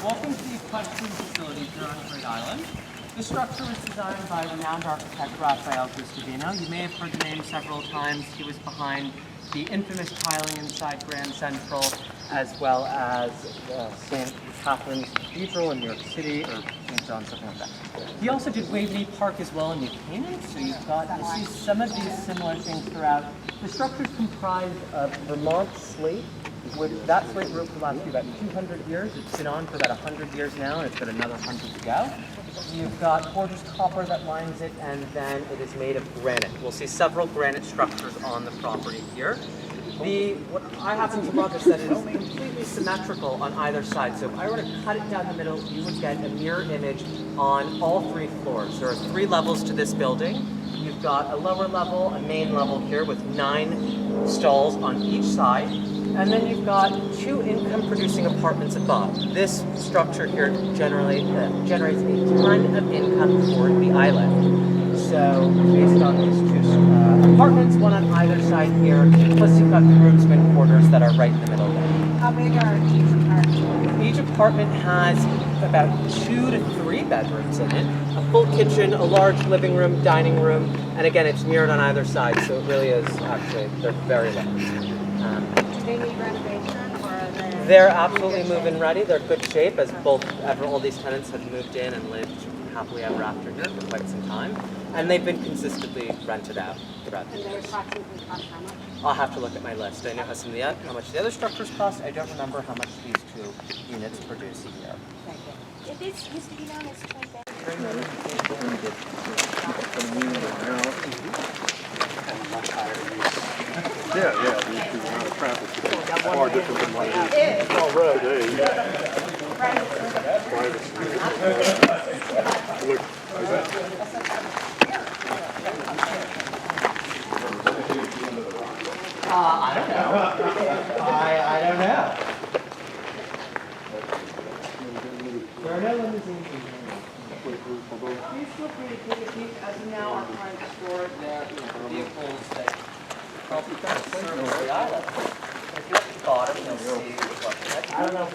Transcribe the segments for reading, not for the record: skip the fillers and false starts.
Welcome to the equestrian facility here on Great Island. The structure was designed by renowned architect Raphael Gustavino. You may have heard the name several times. He was behind the infamous tiling inside Grand Central, as well as St. Catherine's Cathedral in New York City, or St. John, something like that. He also did Waveney Park as well in New Canaan, so you'll see some of these similar things throughout. The structure is comprised of Vermont slate. That slate roof will last you about 200 years. It's been on for about 100 years now, and it's got another 100 to go. You've got gorgeous copper that lines it, and then it is made of granite. We'll see several granite structures on the property here. What I happen to love is that it is completely symmetrical on either side. So if I were to cut it down the middle, you would get a mirror image on all three floors. There are 3 levels to this building. You've got a lower level, a main level here with 9 stalls on each side. And then you've got 2 income-producing apartments above. This structure here generally generates a ton of income for the island. So based on these 2 apartments, one on either side here, plus you've got the groomsmen quarters that are right in the middle there. How big are each apartment? Each apartment has about 2 to 3 bedrooms in it, a full kitchen, a large living room, dining room, and again, it's mirrored on either side, so it really is actually, they're very large. Do they need renovation, or are they? They're absolutely move-in ready. They're good shape, as all these tenants have moved in and lived happily ever after here for quite some time, and they've been consistently rented out throughout the And they years. approximately cost how much? I'll have to look at my list. I know how much the other structures cost. I don't remember how much these 2 units produce a year. Thank you. If this used to be known as Twin Bed. Yeah, the amount of traffic today is far different than what it is. It's all road, hey. Privacy. Look, is that? I don't know. I don't know. There are no limousines in here. Please feel free to take a peek. As of now, our trying to store their vehicles that probably don't service the island. If you look at the bottom, you'll see what I don't know.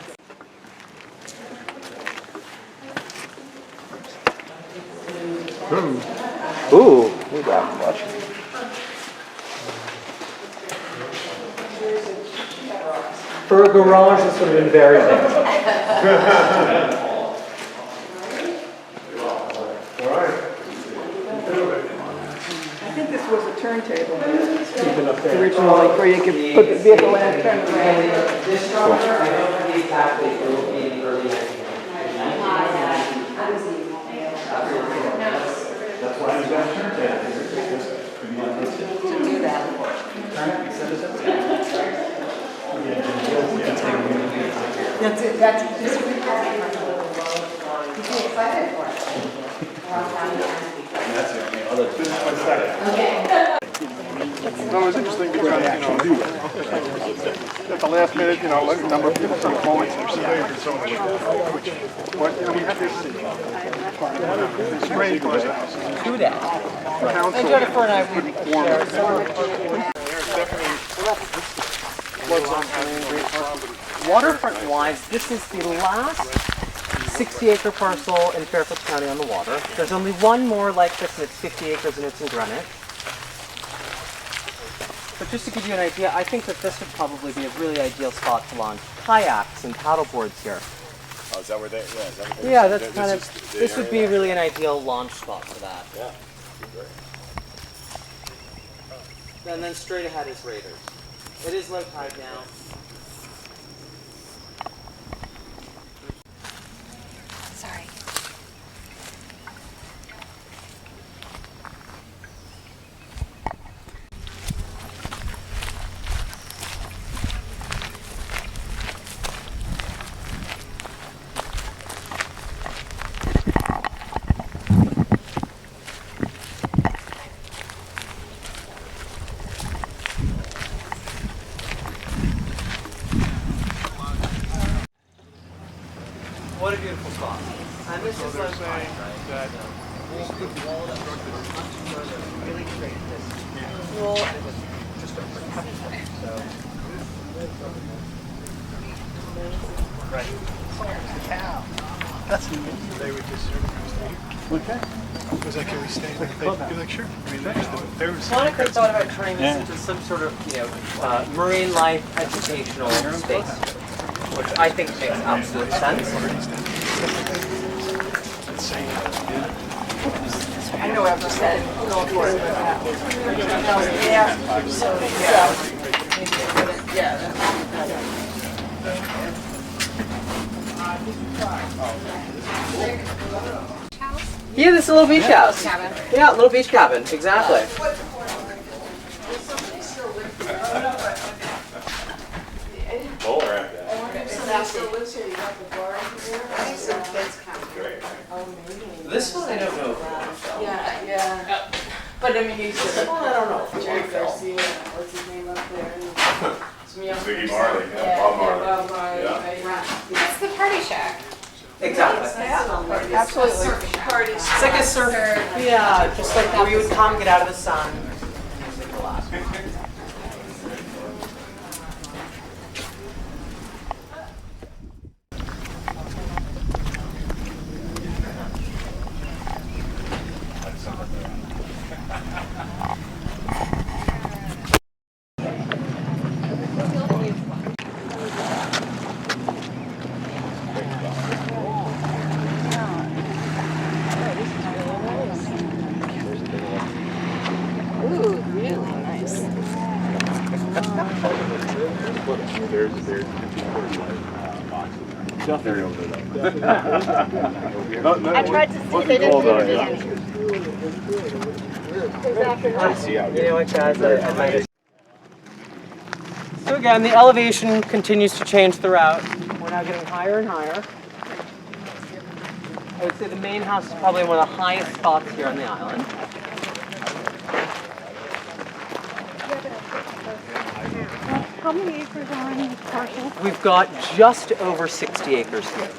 Ooh, we got much. For a garage, this would have been very big. I think this was a turntable originally, where you could put the vehicle in and turn it around. This structure, I don't know exactly, it will be in the early 1900s. That's why he's got a turntable. To do that. That's it, that's this would be perfect. You feel excited for it? This is my second. No, it's interesting because, at the last minute, a number of people sort of forward to but, we have this strange for us. Do that. And Jennifer and I, we share waterfront-wise, this is the last 60-acre parcel in Fairfield County on the water. There's only one more like this, and it's 50 acres, and it's in Greenwich. But just to give you an idea, I think that this would probably be a really ideal spot to launch kayaks and paddleboards here. Oh, is that where they, Yeah, that's kind of, this would be really an ideal launch spot for that. Yeah, great. And then straight ahead is Raiders. It is low tide now. Sorry. What a beautiful spot. And this is low tide, right? That wall that runs much further really created this pool, and it was just a protection. So, right. The cow. They would just sort of stay. Okay. Was like, can we stay? They'd be like, sure. I mean, there was. Monica thought about turning this into some sort of, marine life educational space, which I think makes absolute sense. I know what I'm saying. No, for it. Yeah. Yeah, this is a little beach house. Cabin. Yeah, little beach cabin, exactly. This one I don't know. Yeah. But I mean, he's just, I don't know. Jerry Garcia, what's his name up there? Ziggy Marley, yeah, Bob Marley. Bob Marley. Yeah. It's the party shack. Exactly. Absolutely. It's like a surf. Yeah, just like where you would come, get out of the sun. and relax. There's 245 boxes. I tried to see, they didn't do it. You know what, guys? I might have... So again, the elevation continues to change throughout. We're now getting higher and higher. I would say the main house is probably one of the highest spots here on the island. How many acres are on each parcel? We've got just over 60 acres here.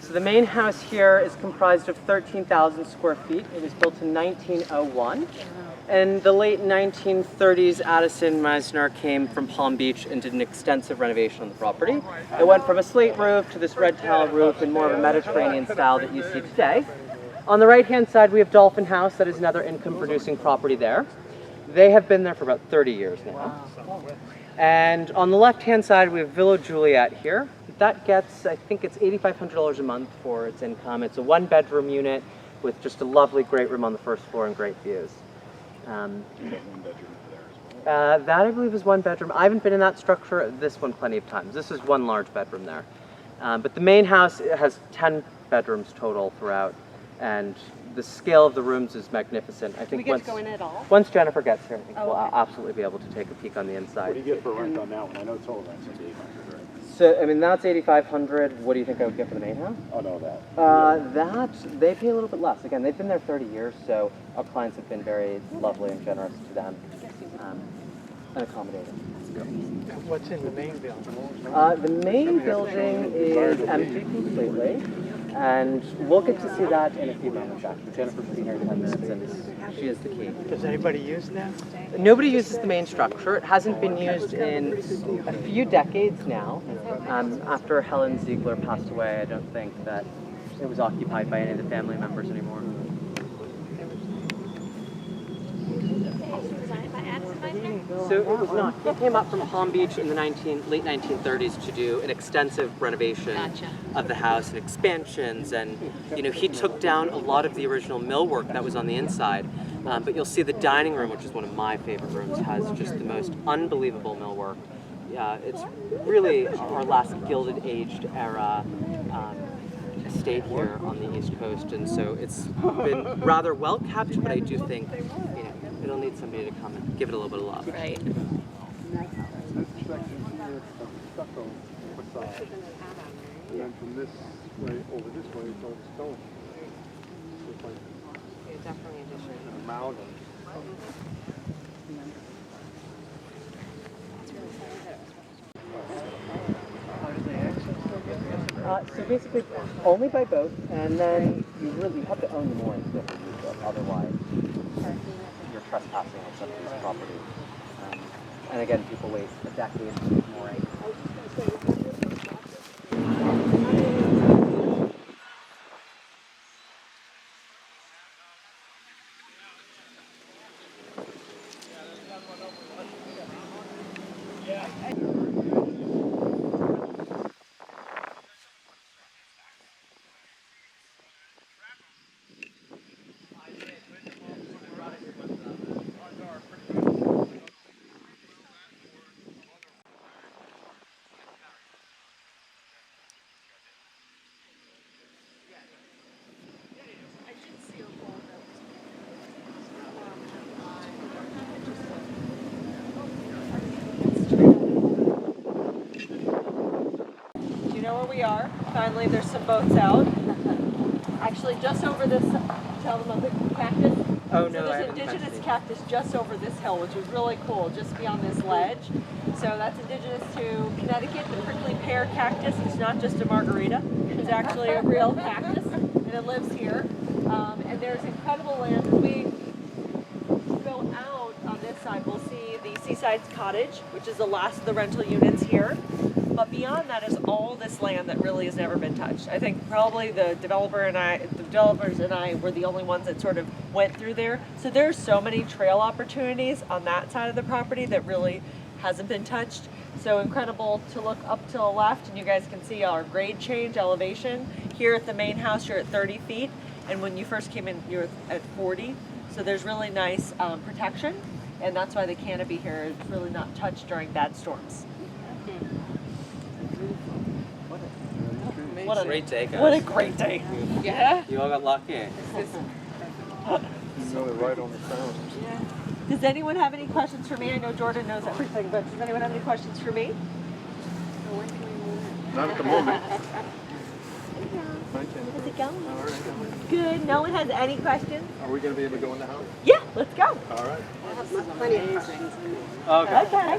So the main house here is comprised of 13,000 square feet. It was built in 1901. In the late 1930s, Addison Meisner came from Palm Beach and did an extensive renovation on the property. It went from a slate roof to this red tile roof in more of a Mediterranean style that you see today. On the right-hand side, we have Dolphin House. That is another income-producing property there. They have been there for about 30 years now. And on the left-hand side, we have Villa Juliet here. That gets, I think it's $8,500 a month for its income. It's a one-bedroom unit with just a lovely great room on the first floor and great views. That I believe is one bedroom. I haven't been in that structure, this one plenty of times. This is one large bedroom there. But the main house has 10 bedrooms total throughout, and the scale of the rooms is magnificent. I think We get to go in at all? once Jennifer gets here, I think we'll okay. absolutely be able to take a peek on the inside. What do you get for rent on that one? I know total rent's like 800, right? So, I mean, that's $8,500. What do you think I would get for the main house? Oh, no, that. They pay a little bit less. Again, they've been there 30 years, so our clients have been very lovely and generous to them and accommodating. What's in the main building? The main building is empty completely, and we'll get to see that in a few moments, actually. Jennifer's been here 10 minutes, and she is the key. Does anybody use that? Nobody uses the main structure. It hasn't been used in a few decades now. After Helen Ziegler passed away, I don't think that it was occupied by any of the family members anymore. Designed by Addison Meisner? So it was not. He came up from Palm Beach in the late 1930s to do an extensive renovation of the house and expansions, and he took down a lot of the original millwork that was on the inside. But you'll see the dining room, which is one of my favorite rooms, has just the most unbelievable millwork. It's really our last Gilded Aged era estate here on the East Coast, and so it's been rather well kept. But I do think it'll need somebody to come and give it a little bit of love. Right. This section here of stucco facade, and then from this way over this way, it's all stone. It's like Definitely addition. an amalgam. So basically, only by boat, and then you have to own the moorings to use it. otherwise you're trespassing on somebody's property. And again, people wait a decade more. You know where we are? Finally, there's some boats out. Actually, just over this, tell them of the cactus. Oh, no, So I there's haven't indigenous mentioned it. cactus just over this hill, which is really cool, just beyond this ledge. So that's indigenous to Connecticut, the prickly pear cactus. It's not just a margarita. It's actually a real cactus, and it lives here. And there's incredible land. As we go out on this side, we'll see the Seaside Cottage, which is the last of the rental units here. But beyond that is all this land that really has never been touched. I think probably the developers and I were the only ones that sort of went through there. So there's so many trail opportunities on that side of the property that really hasn't been touched. So incredible to look up to the left, and you guys can see our grade change elevation. Here at the main house, you're at 30 feet, and when you first came in, you're at 40. So there's really nice protection, and that's why the canopy here is really not touched during bad storms. What a Great day, guys. What a great day. Yeah. You all got lucky. You know they're right on the crown. Does anyone have any questions for me? I know Jordan knows everything, but does anyone have any questions for me? Not at the moment. How's it going? Good. No one has any questions? Are we going to be able to go in the house? Yeah, let's go. All right. Okay.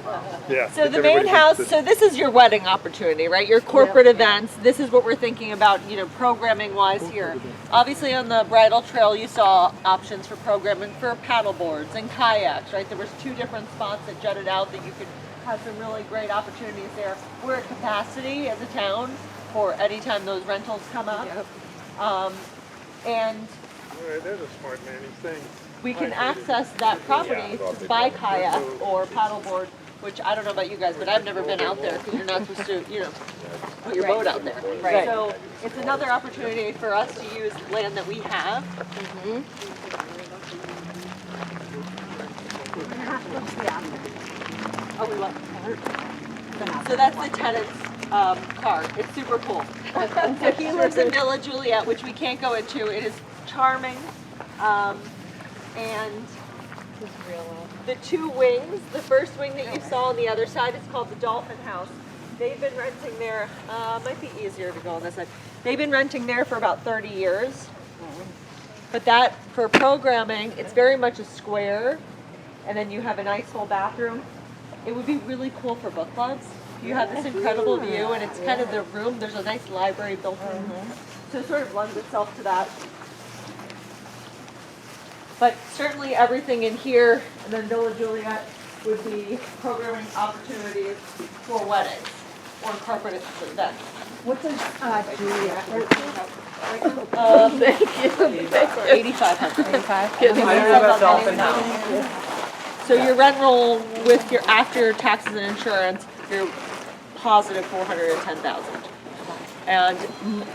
Yeah. So the main house, so this is your wedding opportunity, right? Your corporate events. This is what we're thinking about, programming wise here. Obviously on the bridal trail you saw options for programming for paddle boards and kayaks, right? There was 2 different spots that jutted out that you could have some really great opportunities there. We're at capacity as a town for any time those rentals come up. And All right, there's a smart man. He's saying, we can access that property to buy kayak or paddleboard, which I don't know about you guys, but I've never been out there because you're not supposed to, put your boat out there. Right. So it's another opportunity for us to use land that we have. Oh, we love it. So that's the tenant's car. It's super cool. So he lives in Villa Juliet, which we can't go into. It is charming. And the 2 wings, the first wing that you saw on the other side is called the Dolphin House. They've been renting there, might be easier to go on this side. They've been renting there for about 30 years. But that, for programming, it's very much a square. And then you have a nice whole bathroom. It would be really cool for book clubs. You have this incredible view, and it's kind of the room. There's a nice library built in. So it sort of lends itself to that. But certainly everything in here, and then Villa Juliet would be programming opportunities for weddings or corporate events. What's a Juliet? Thank you. 8,500. 85. I don't know about Dolphin House. So your rent roll with your after your taxes and insurance, you're positive 410,000. And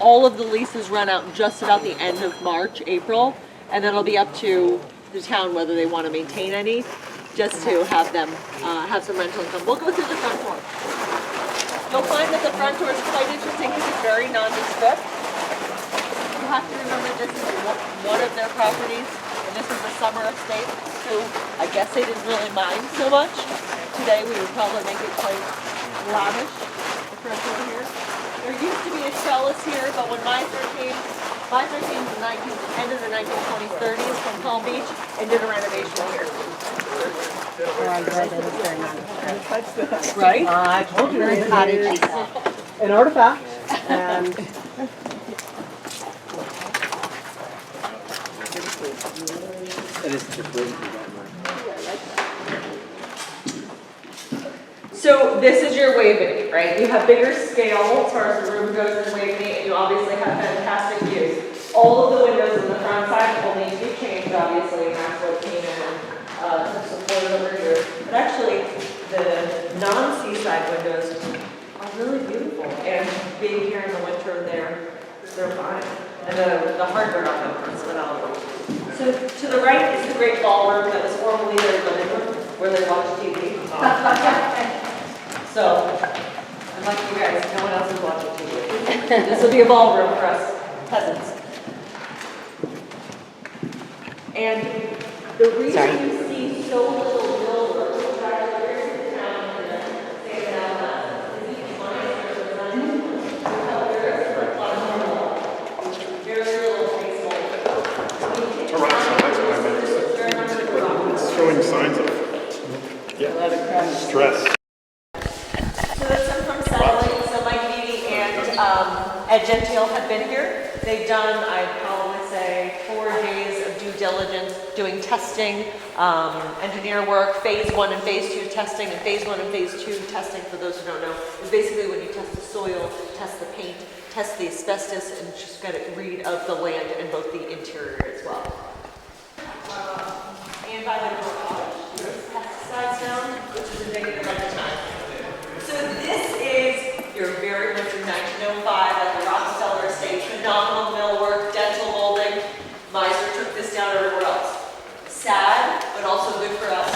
all of the leases run out just about the end of March, April. And then it'll be up to the town whether they want to maintain any, just to have them have some rental income. We'll go through the front door. You'll find that the front door is quite interesting because it's very nondescript. You have to remember this is one of their properties, and this is the summer estate, who I guess they didn't really mind so much. Today we would probably make it quite lavish, the front door here. There used to be a trellis here, but when Meisner came in the end of the 1920s, 30s from Palm Beach and did a renovation here. Right? I told you. Very cottage. An artifact. And It is just waiting for that one. So this is your Waveney, right? You have bigger scale as far as the room goes in Waveney, and you obviously have fantastic views. All of the windows on the front side will need to be changed, obviously, and that's what came in and supported over here. But actually, the non-seaside windows are really beautiful, and being here in the winter, they're fine. And the hardware on them is phenomenal. So to the right is the great ballroom that was formerly their living room, where they watch TV. So, unlike you guys, no one else is watching TV. This will be a ballroom for us peasants. And the reason you see so little mill work is actually very in town in the state of Alabama is these mines are designed to have very little face mold. It's showing signs of stress. So that's them from settling. So Mike Beatty and Ed Gentile have been here. They've done, I'd probably say, 4 days of due diligence, doing testing, engineer work, phase 1 and phase 2 testing, and phase 1 and phase 2 testing, for those who don't know, is basically when you test the soil, test the paint, test the asbestos, and just get a read of the land and both the interior as well. And by the garage, there's pesticides down, which is indicative of the time. So this is your very much 1905 at the Rockefeller estate, phenomenal millwork, dental molding. Meiser took this down everywhere else. Sad, but also good for us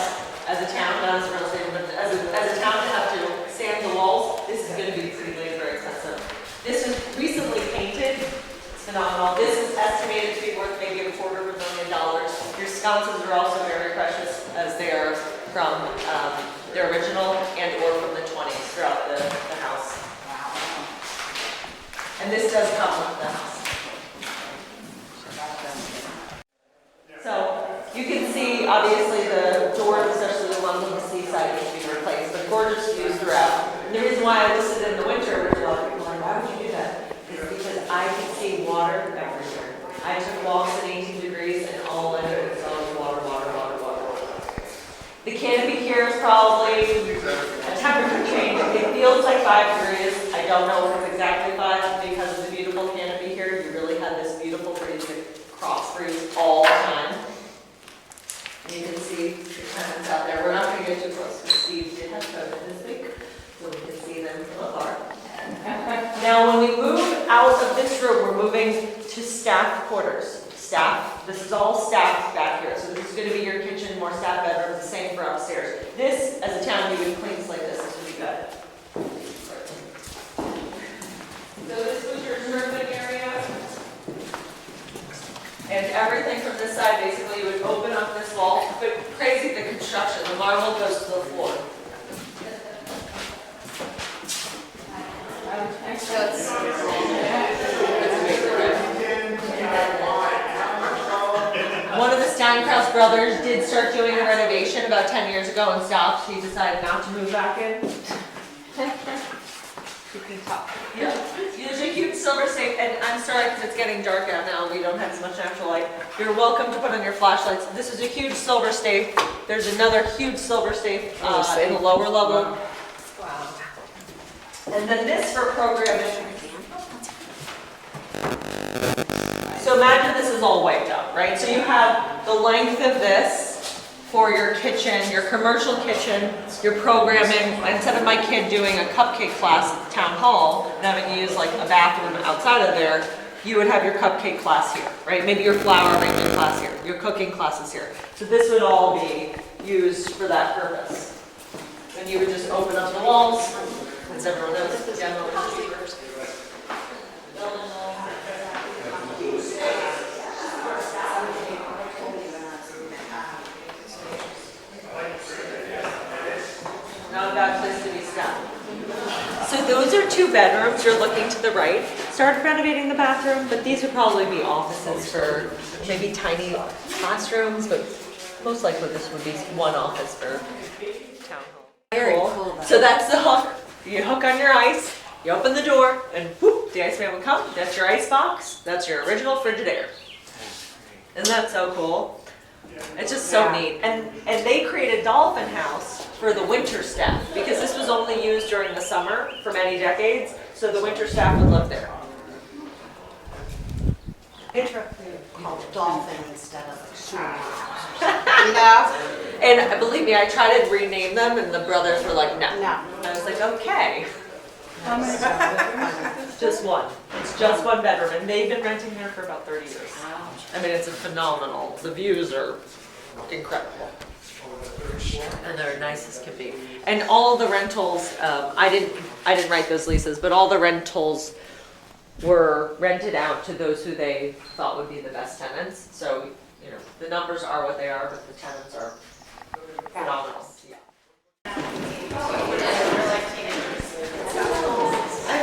as a town, not as a real estate, but as a town to have to sand the walls. This is going to be pretty very expensive. This was recently painted. It's phenomenal. This is estimated to be worth maybe $250,000. Your sconces are also very precious, as they are from their original and or from the 20s throughout the house. And this does come with the house. So you can see, obviously, the doors, especially the ones on the seaside, need to be replaced, but gorgeous views throughout. And the reason why I listed in the winter, which a lot of people are like, why would you do that? Is because I can see water everywhere. I took walks at 18 degrees and all I knew was water, water, water, water, water. The canopy here is probably a temperature change. It feels like 5 degrees. I don't know if it's exactly 5 because of the beautiful canopy here. You really have this beautiful breeze that cross breeze all the time. And you can see the tenants out there. We're not going to get too close because Steve did have COVID this week, so we can see them from afar. Now, when we move out of this room, we're moving to staff quarters. Staff, this is all staff back here. So this is going to be your kitchen, more staff bedrooms, the same for upstairs. This, as a town, you would clean like this would be good. So this was your serving area. And everything from this side, basically, you would open up this wall. But crazy, the construction, the marble goes to the floor. One of the Steinkraus brothers did start doing a renovation about 10 years ago and stopped. He decided not to move back in. You can talk. Yeah. There's a huge silver safe, and I'm sorry because it's getting dark out now. We don't have as much natural light. You're welcome to put on your flashlights. This is a huge silver safe. There's another huge silver safe in the lower level. Wow. And then this for programming. So imagine this is all wiped out, right? So you have the length of this for your kitchen, your commercial kitchen, your programming. Instead of my kid doing a cupcake class at the town hall and having to use like a bathroom outside of there, you would have your cupcake class here, right? Maybe your flour making class here, your cooking classes here. So this would all be used for that purpose. And you would just open up the walls, as everyone knows, demo receivers. Not a bad place to be stopped. So those are 2 bedrooms. You're looking to the right. Started renovating the bathroom, but these would probably be offices for maybe tiny classrooms, but most likely this would be one office for town hall. Very cool. So that's the hook. You hook on your ice, you open the door, and whoop, the iceman would come. That's your ice box. That's your original Frigidaire. Isn't that so cool? It's just so neat. And they created Dolphin House for the winter staff because this was only used during the summer for many decades, so the winter staff would live there. Called Dolphin instead of like swimming. You know? And believe me, I tried to rename them and the brothers were like, no. No. And I was like, okay. Just one. It's just one bedroom and they've been renting there for about 30 years. I mean, it's a phenomenal. The views are incredible. And they're nice as can be. And all the rentals, I didn't write those leases, but all the rentals were rented out to those who they thought would be the best tenants. So, you know, the numbers are what they are, but the tenants are phenomenal. Yeah. I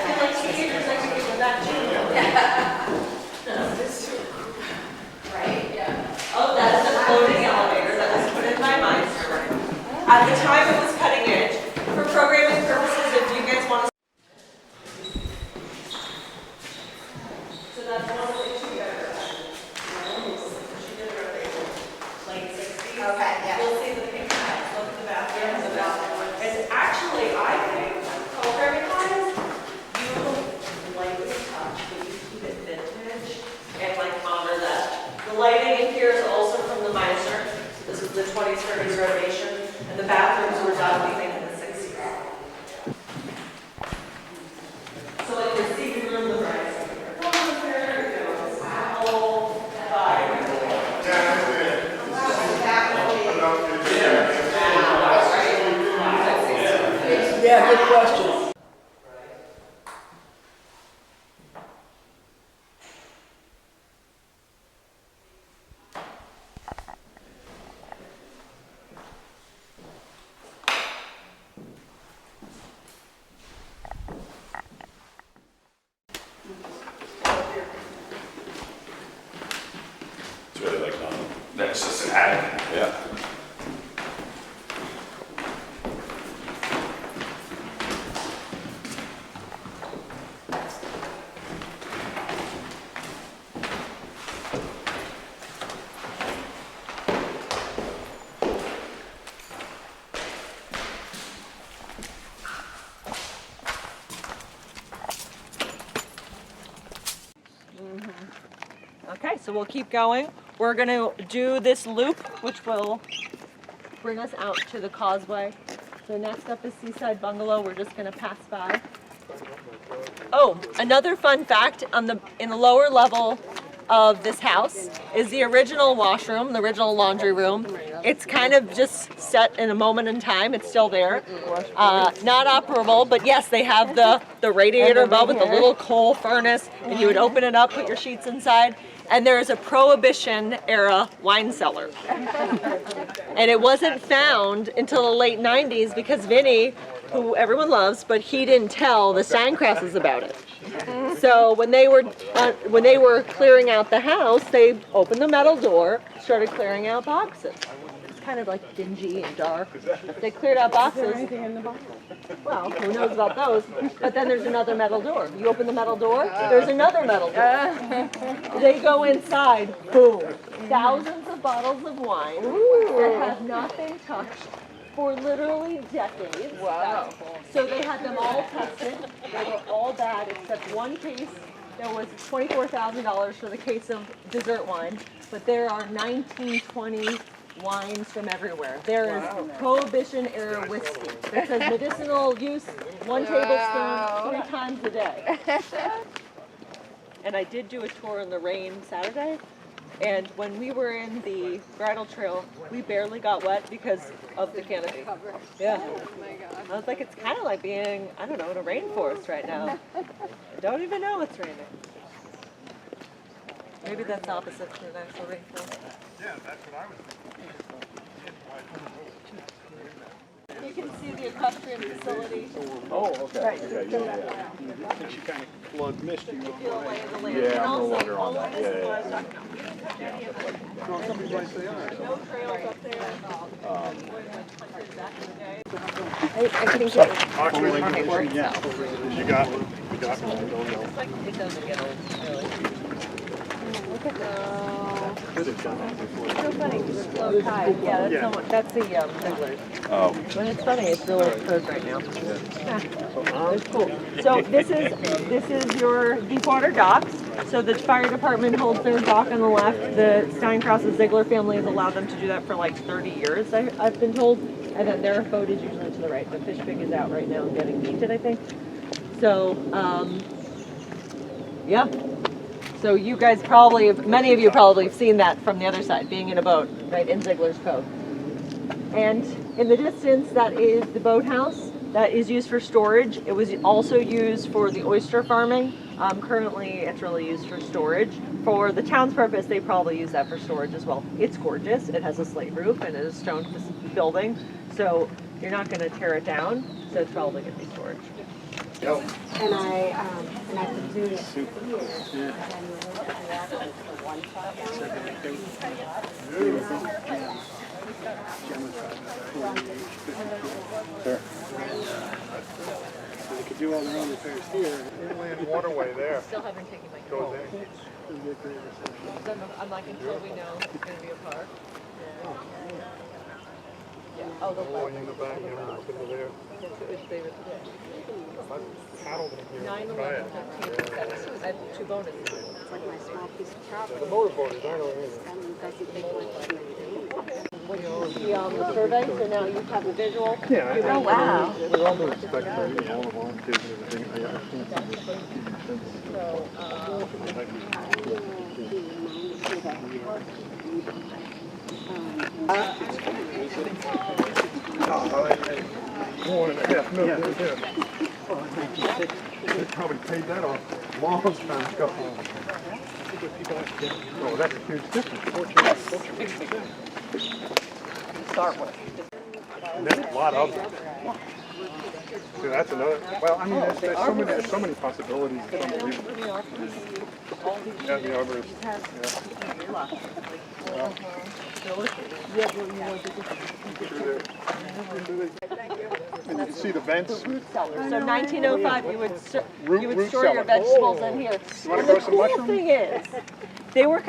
feel like teenagers, I could give them that too. Right? Yeah. Oh, that's the floating elevator that was put in by mine. At the time, it was cutting edge. For programming purposes, if you guys want to. So that's one of the things she did. She did a renovation, late 60s. Okay, yeah. You'll see the pink house, look at the bathroom, the bathroom. And actually, I think, programming-wise, you lightly touch, but you keep it vintage and like honor that. The lighting in here is also from the Meisner. This was the 20s, 30s renovation, and the bathrooms were done, we think, in the 60s. So like the seating room, the rice. Yeah, good question. It's really like, that's just an attic. Yeah. Okay, so we'll keep going. We're gonna do this loop, which will bring us out to the causeway. So next up is Seaside Bungalow. We're just gonna pass by. Oh, another fun fact, in the lower level of this house is the original washroom, the original laundry room. It's kind of just set in a moment in time. It's still there. Not operable, but yes, they have the radiator above with the little coal furnace, and you would open it up, put your sheets inside, and there is a Prohibition era wine cellar. And it wasn't found until the late 90s because Vinny, who everyone loves, but he didn't tell the Steincrasses about it. So when they were clearing out the house, they opened the metal door, started clearing out boxes. It's kind of like dingy and dark. They cleared out boxes. Well, who knows about those? But then there's another metal door. You open the metal door, there's another metal door. They go inside, boom, thousands of bottles of wine that have not been touched for literally decades. Wow. So they had them all tested. They were all bad except one case. There was $24,000 for the case of dessert wine, but there are 1920 wines from everywhere. There is Prohibition era whiskey. It says medicinal use, 1 tablespoon, 3 times a day. And I did do a tour in the rain Saturday. And when we were in the bridal trail, we barely got wet because of the canopy. Yeah. Oh my God. I was like, it's kind of like being, I don't know, in a rainforest right now. I don't even know it's raining. Maybe that's opposite to an actual rainforest. Yeah, that's what I was thinking. You can see the equestrian facility. Oh, okay. Right. Okay, yeah. Since you kind of flood mist you. Feel away the land. Yeah, And I'm no also, longer on all that. of this is Yeah, what I was talking about. We don't have any of it. No, somebody might say, all right. No trails up there. Back in the day. Actually, yeah. You got one. You got one. I don't know. It's like, it doesn't get old, really. look at the. It's so funny. It's low tide. Yeah, that's someone. That's the Ziegler. Oh. When it's funny, it's really exposed right now. It's cool. So this is your deep water docks. So the fire department holds their dock on the left. The Steinkrauss Ziegler family has allowed them to do that for like 30 years, I've been told. And then their boat is usually to the right. The fish pig is out right now and getting painted, I think. So, yeah. So you guys probably, many of you probably have seen that from the other side, being in a boat, right, in Ziegler's Cove. And in the distance, that is the boathouse. That is used for storage. It was also used for the oyster farming. Currently, it's really used for storage. For the town's purpose, they probably use that for storage as well. It's gorgeous. It has a slate roof and it is a stone building. So you're not going to tear it down. So it's probably going to be storage. And I've been doing it for years. So they could do all their own repairs here. Inland waterway there. Still haven't taken my Goes call. in. I'm like, until we know it's going to be a park. Yeah. Oh, the Going in the back, you know, up into there. Paddled in here. 9, 11, 15, 17. I have 2 bonuses. It's like my small piece of property. The motorboaters aren't over here. That doesn't take much to maintain. The survey, so now you have a visual. Yeah. Oh, wow. With all due respect for all the volunteers and everything, I can't see $1.5 million. They probably paid that off long time ago. Oh, that's a huge difference. Start with. And there's a lot of them. See, that's another. Well, I mean, there's so many possibilities. It's unbelievable. Yeah, the arborist. And you can see the vents. So 1905, you would Root store your cellar. vegetables in here. You want And to the grow some cool mushrooms? thing is, they were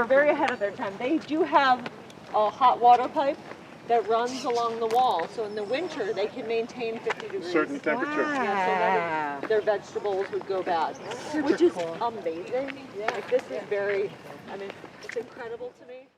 very ahead of their time. They do have a hot water pipe that runs along the wall, so in the winter they can maintain 50 degrees. Certain temperature. Yeah, so none of their vegetables would go bad, which is amazing. Like this is very, I mean, it's incredible to me.